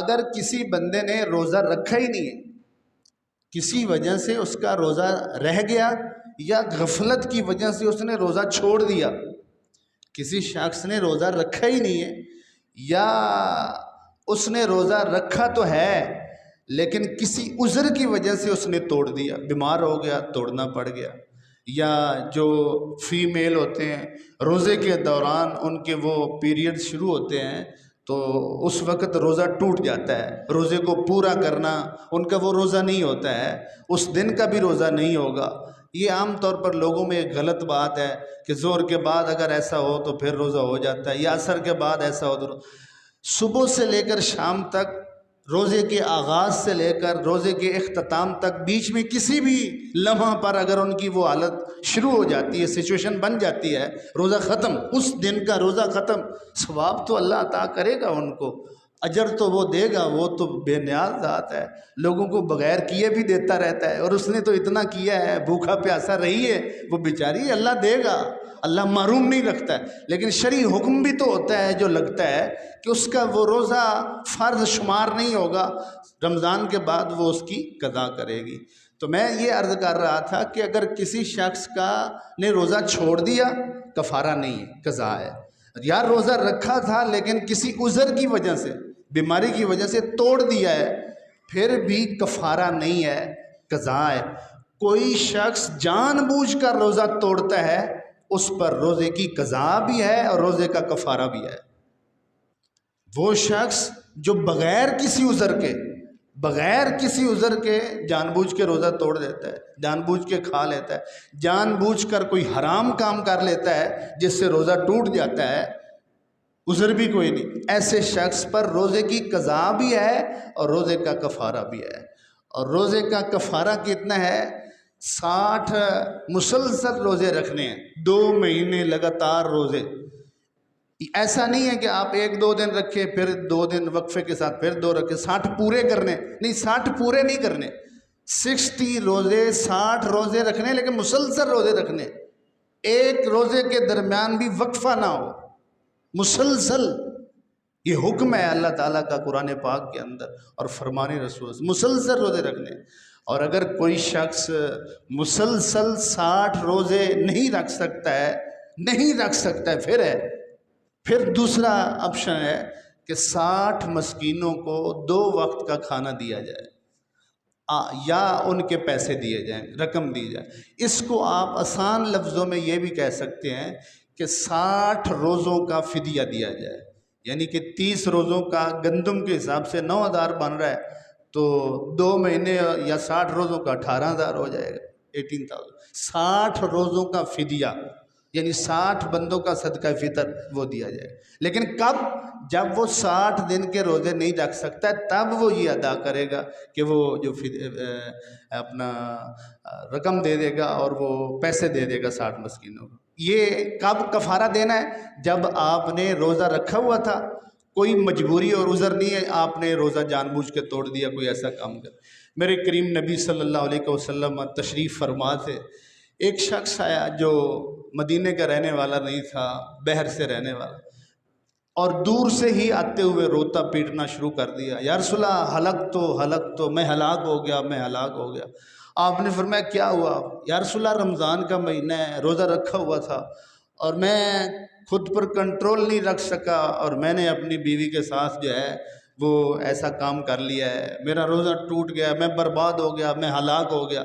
اگر کسی بندے نے روزہ رکھا ہی نہیں ہے، کسی وجہ سے اس کا روزہ رہ گیا یا غفلت کی وجہ سے اس نے روزہ چھوڑ دیا، کسی شخص نے روزہ رکھا ہی نہیں ہے یا اس نے روزہ رکھا تو ہے لیکن کسی عذر کی وجہ سے اس نے توڑ دیا، بیمار ہو گیا توڑنا پڑ گیا، یا جو فیمیل ہوتے ہیں روزے کے دوران ان کے وہ پیریڈ شروع ہوتے ہیں تو اس وقت روزہ ٹوٹ جاتا ہے، روزے کو پورا کرنا ان کا وہ روزہ نہیں ہوتا ہے، اس دن کا بھی روزہ نہیں ہوگا۔ یہ عام طور پر لوگوں میں ایک غلط بات ہے کہ ظہر کے بعد اگر ایسا ہو تو پھر روزہ ہو جاتا ہے، یا عصر کے بعد ایسا ہو تو صبح سے لے کر شام تک، روزے کے آغاز سے لے کر روزے کے اختتام تک، بیچ میں کسی بھی لمحہ پر اگر ان کی وہ حالت شروع ہو جاتی ہے، سچویشن بن جاتی ہے، روزہ ختم، اس دن کا روزہ ختم، ثواب تو اللہ عطا کرے گا ان کو، اجر تو وہ دے گا، وہ تو بے نیاز ذات ہے، لوگوں کو بغیر کیے بھی دیتا رہتا ہے، اور اس نے تو اتنا کیا ہے، بھوکا پیاسا رہی ہے وہ بیچاری، اللہ دے گا، اللہ محروم نہیں رکھتا ہے، لیکن شرعی حکم بھی تو ہوتا ہے جو لگتا ہے کہ اس کا وہ روزہ فرض شمار نہیں ہوگا، رمضان کے بعد وہ اس کی قضا کرے گی۔ تو میں یہ عرض کر رہا تھا کہ اگر کسی شخص نے روزہ چھوڑ دیا، کفارہ نہیں ہے، قضا ہے، یا روزہ رکھا تھا لیکن کسی عذر کی وجہ سے، بیماری کی وجہ سے توڑ دیا ہے، پھر بھی کفارہ نہیں ہے، قضا ہے۔ کوئی شخص جان بوجھ کر روزہ توڑتا ہے، اس پر روزے کی قضا بھی ہے اور روزے کا کفارہ بھی ہے۔ وہ شخص جو بغیر کسی عذر کے جان بوجھ کے روزہ توڑ دیتا ہے، جان بوجھ کے کھا لیتا ہے، جان بوجھ کر کوئی حرام کام کر لیتا ہے جس سے روزہ ٹوٹ جاتا ہے، عذر بھی کوئی نہیں، ایسے شخص پر روزے کی قضا بھی ہے اور روزے کا کفارہ بھی ہے۔ اور روزے کا کفارہ کتنا ہے؟ 60 مسلسل روزے رکھنے ہیں، 2 مہینے لگاتار روزے، ایسا نہیں ہے کہ آپ 1-2 دن رکھے پھر 2 دن وقفے کے ساتھ پھر 2 رکھے، 60 پورے کرنے نہیں، 60 پورے نہیں کرنے، 60 روزے 60 روزے رکھنے، لیکن مسلسل روزے رکھنے، ایک روزے کے درمیان بھی وقفہ نہ ہو، مسلسل، یہ حکم ہے اللہ تعالیٰ کا قرآن پاک کے اندر اور فرمان رسول، مسلسل روزے رکھنے۔ اور اگر کوئی شخص مسلسل 60 روزے نہیں رکھ سکتا ہے، پھر دوسرا آپشن ہے کہ 60 مسکینوں کو 2 وقت کا کھانا دیا جائے، یا ان کے پیسے دیے جائیں، رقم دی جائے۔ اس کو آپ آسان لفظوں میں یہ بھی کہہ سکتے ہیں کہ 60 روزوں کا فدیہ دیا جائے، یعنی کہ 30 روزوں کا گندم کے حساب سے 9,000 بن رہا ہے تو 2 مہینے یا 60 روزوں کا 18,000 ہو جائے گا، 18,000۔ 60 روزوں کا فدیہ یعنی 60 بندوں کا صدقہ فطر وہ دیا جائے، لیکن کب؟ جب وہ 60 دن کے روزے نہیں رکھ سکتا ہے تب وہ یہ ادا کرے گا کہ وہ جو اپنا رقم دے دے گا اور وہ پیسے دے دے گا 60 مسکینوں کو۔ یہ کب کفارہ دینا ہے؟ جب آپ نے روزہ رکھا ہوا تھا، کوئی مجبوری اور عذر نہیں ہے، آپ نے روزہ جان بوجھ کے توڑ دیا، کوئی ایسا کام کر۔ میرے کریم نبی صلی اللہ علیہ وسلم تشریف فرما تھے، ایک شخص آیا جو مدینے کا رہنے والا نہیں تھا، بحر سے رہنے والا، اور دور سے ہی آتے ہوئے روتا پیٹنا شروع کر دیا، یا رسول اللہ ہلک تو میں ہلاک ہو گیا۔ آپ نے فرمایا کیا ہوا؟ یا رسول اللہ رمضان کا مہینہ ہے، روزہ رکھا ہوا تھا اور میں خود پر کنٹرول نہیں رکھ سکا اور میں نے اپنی بیوی کے ساتھ جو ہے وہ ایسا کام کر لیا ہے، میرا روزہ ٹوٹ گیا، میں برباد ہو گیا، میں ہلاک ہو گیا۔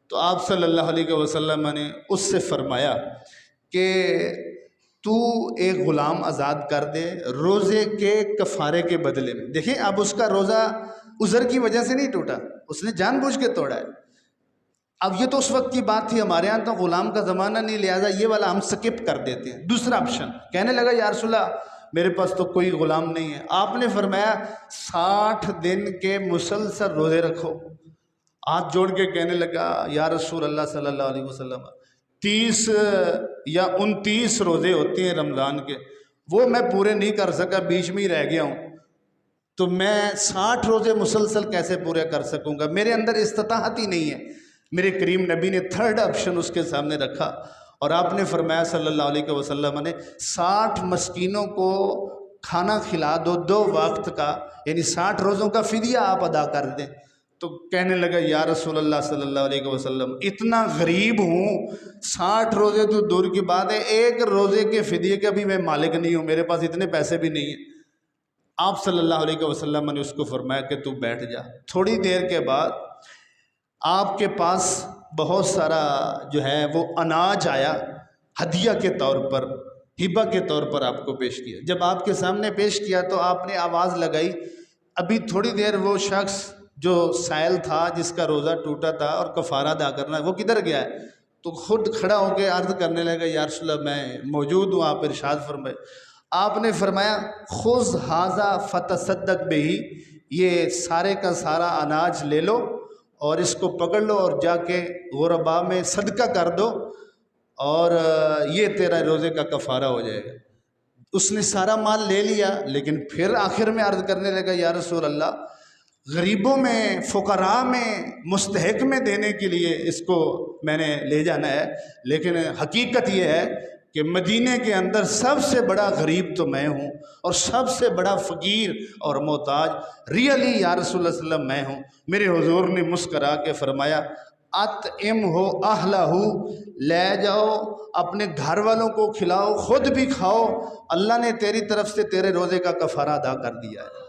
تو آپ صلی اللہ علیہ وسلم نے اس سے فرمایا کہ تو ایک غلام آزاد کر دے روزے کے کفارے کے بدلے میں۔ دیکھیں اب اس کا روزہ عذر کی وجہ سے نہیں ٹوٹا، اس نے جان بوجھ کے توڑا ہے۔ اب یہ تو اس وقت کی بات تھی، ہمارے ہاں تو غلام کا زمانہ نہیں، لہٰذا یہ والا ہم سکپ کر دیتے ہیں۔ دوسرا آپشن کہنے لگا یا رسول اللہ میرے پاس تو کوئی غلام نہیں ہے۔ آپ نے فرمایا 60 دن کے مسلسل روزے رکھو۔ ہاتھ جوڑ کے کہنے لگا یا رسول اللہ صلی اللہ علیہ وسلم 30 یا 29 روزے ہوتے ہیں رمضان کے، وہ میں پورے نہیں کر سکا، بیچ میں ہی رہ گیا ہوں، تو میں 60 روزے مسلسل کیسے پورے کر سکوں گا؟ میرے اندر استطاعت ہی نہیں ہے۔ میرے کریم نبی نے 3rd آپشن اس کے سامنے رکھا اور آپ نے فرمایا صلی اللہ علیہ وسلم نے 60 مسکینوں کو کھانا کھلا دو 2 وقت کا، یعنی 60 روزوں کا فدیہ آپ ادا کر دیں۔ تو کہنے لگا یا رسول اللہ صلی اللہ علیہ وسلم اتنا غریب ہوں، 60 روزے تو دور کی بات ہے، ایک روزے کے فدیے کا بھی میں مالک نہیں ہوں، میرے پاس اتنے پیسے بھی نہیں ہیں۔ آپ صلی اللہ علیہ وسلم نے اس کو فرمایا کہ تو بیٹھ جا۔ تھوڑی دیر کے بعد آپ کے پاس بہت سارا جو ہے وہ اناج آیا، ہدیہ کے طور پر، ہبہ کے طور پر آپ کو پیش کیا۔ جب آپ کے سامنے پیش کیا تو آپ نے آواز لگائی، ابھی تھوڑی دیر وہ شخص جو سائل تھا جس کا روزہ ٹوٹا تھا اور کفارہ ادا کرنا ہے وہ کدھر گیا ہے؟ تو خود کھڑا ہو کے عرض کرنے لگا یا رسول اللہ میں موجود ہوں، آپ ارشاد فرمائے۔ آپ نے فرمایا خذ ھذا فتصدق بہ، یہ سارے کا سارا اناج لے لو اور اس کو پکڑ لو اور جا کے غرباء میں صدقہ کر دو، اور یہ تیرا روزے کا کفارہ ہو جائے گا۔ اس نے سارا مال لے لیا، لیکن پھر آخر میں عرض کرنے لگا یا رسول اللہ غریبوں میں، فقراء میں، مستحق میں دینے کے لیے اس کو میں نے لے جانا ہے، لیکن حقیقت یہ ہے کہ مدینے کے اندر سب سے بڑا غریب تو میں ہوں اور سب سے بڑا فقیر اور محتاج ریئلی یا رسول اللہ صلی اللہ علیہ وسلم میں ہوں۔ میرے حضور نے مسکرا کے فرمایا اطعمہ اہلہ، لے جاؤ اپنے گھر والوں کو کھلاؤ، خود بھی کھاؤ، اللہ نے تیری طرف سے تیرے روزے کا کفارہ ادا کر دیا ہے۔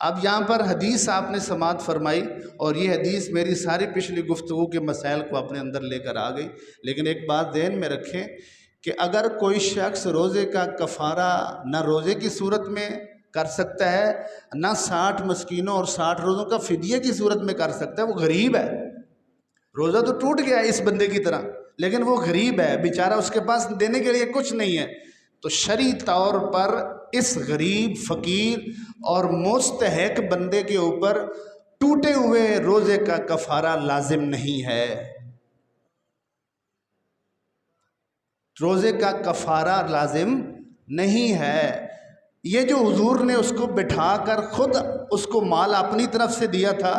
اب یہاں پر حدیث آپ نے سماعت فرمائی، اور یہ حدیث میری ساری پچھلی گفتگو کے مسائل کو اپنے اندر لے کر آ گئی، لیکن ایک بات ذہن میں رکھیں کہ اگر کوئی شخص روزے کا کفارہ نہ روزے کی صورت میں کر سکتا ہے، نہ 60 مسکینوں اور 60 روزوں کا فدیے کی صورت میں کر سکتا ہے، وہ غریب ہے۔ روزہ تو ٹوٹ گیا ہے اس بندے کی طرح، لیکن وہ غریب ہے بیچارہ، اس کے پاس دینے کے لیے کچھ نہیں ہے۔ تو شرعی طور پر اس غریب، فقیر اور مستحق بندے کے اوپر ٹوٹے ہوئے روزے کا کفارہ لازم نہیں ہے۔ روزے کا کفارہ لازم نہیں ہے۔ یہ جو حضور نے اس کو بٹھا کر خود اس کو مال اپنی طرف سے دیا تھا،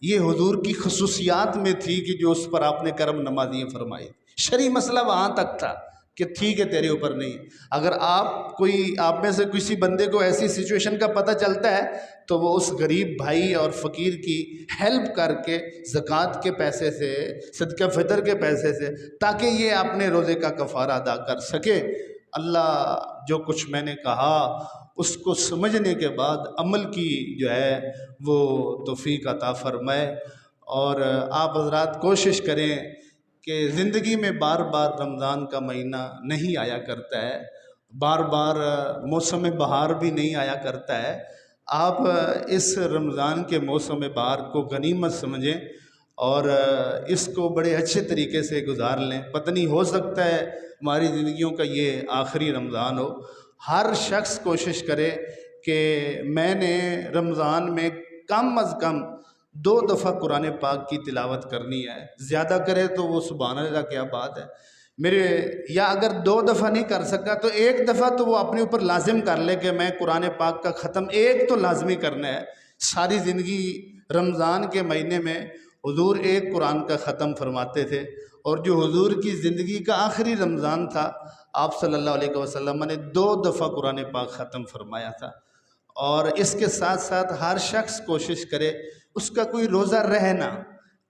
یہ حضور کی خصوصیات میں تھی کہ جو اس پر آپ نے کرم نوازیاں فرمائی۔ شرعی مسئلہ وہاں تک تھا کہ ٹھیک ہے تیرے اوپر نہیں۔ اگر آپ میں سے کسی بندے کو ایسی سچویشن کا پتہ چلتا ہے تو وہ اس غریب بھائی اور فقیر کی ہیلپ کر کے زکوٰۃ کے پیسے سے، صدقہ فطر کے پیسے سے، تاکہ یہ اپنے روزے کا کفارہ ادا کر سکے۔ اللہ جو کچھ میں نے کہا اس کو سمجھنے کے بعد عمل کی جو ہے وہ توفیق عطا فرمائے، اور آپ حضرات کوشش کریں کہ زندگی میں بار بار رمضان کا مہینہ نہیں آیا کرتا ہے، بار بار موسم بہار بھی نہیں آیا کرتا ہے۔ آپ اس رمضان کے موسم بہار کو غنیمت سمجھیں اور اس کو بڑے اچھے طریقے سے گزار لیں۔ پتہ نہیں، ہو سکتا ہے ہماری زندگیوں کا یہ آخری رمضان ہو۔ ہر شخص کوشش کرے کہ میں نے رمضان میں کم از کم 2 دفعہ قرآن پاک کی تلاوت کرنی ہے، زیادہ کرے تو وہ سبحان اللہ کیا بات ہے۔ یا اگر 2 دفعہ نہیں کر سکا تو 1 دفعہ تو وہ اپنے اوپر لازم کر لے کہ میں قرآن پاک کا ختم 1 تو لازمی کرنا ہے۔ ساری زندگی رمضان کے مہینے میں حضور 1 قرآن کا ختم فرماتے تھے، اور جو حضور کی زندگی کا آخری رمضان تھا آپ صلی اللہ علیہ وسلم نے 2 دفعہ قرآن پاک ختم فرمایا تھا۔ اور اس کے ساتھ ساتھ ہر شخص کوشش کرے اس کا کوئی روزہ رہ نہ،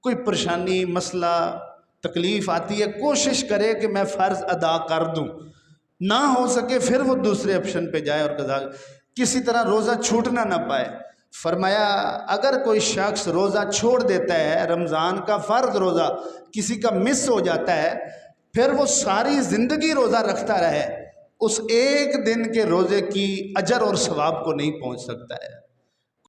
کوئی پریشانی، مسئلہ، تکلیف آتی ہے، کوشش کرے کہ میں فرض ادا کر دوں، نہ ہو سکے پھر وہ دوسرے آپشن پہ جائے اور قضا، کسی طرح روزہ چھوٹنا نہ پائے۔ فرمایا اگر کوئی شخص روزہ چھوڑ دیتا ہے، رمضان کا فرض روزہ کسی کا مس ہو جاتا ہے، پھر وہ ساری زندگی روزہ رکھتا رہے، اس 1 دن کے روزے کی اجر اور ثواب کو نہیں پہنچ سکتا ہے۔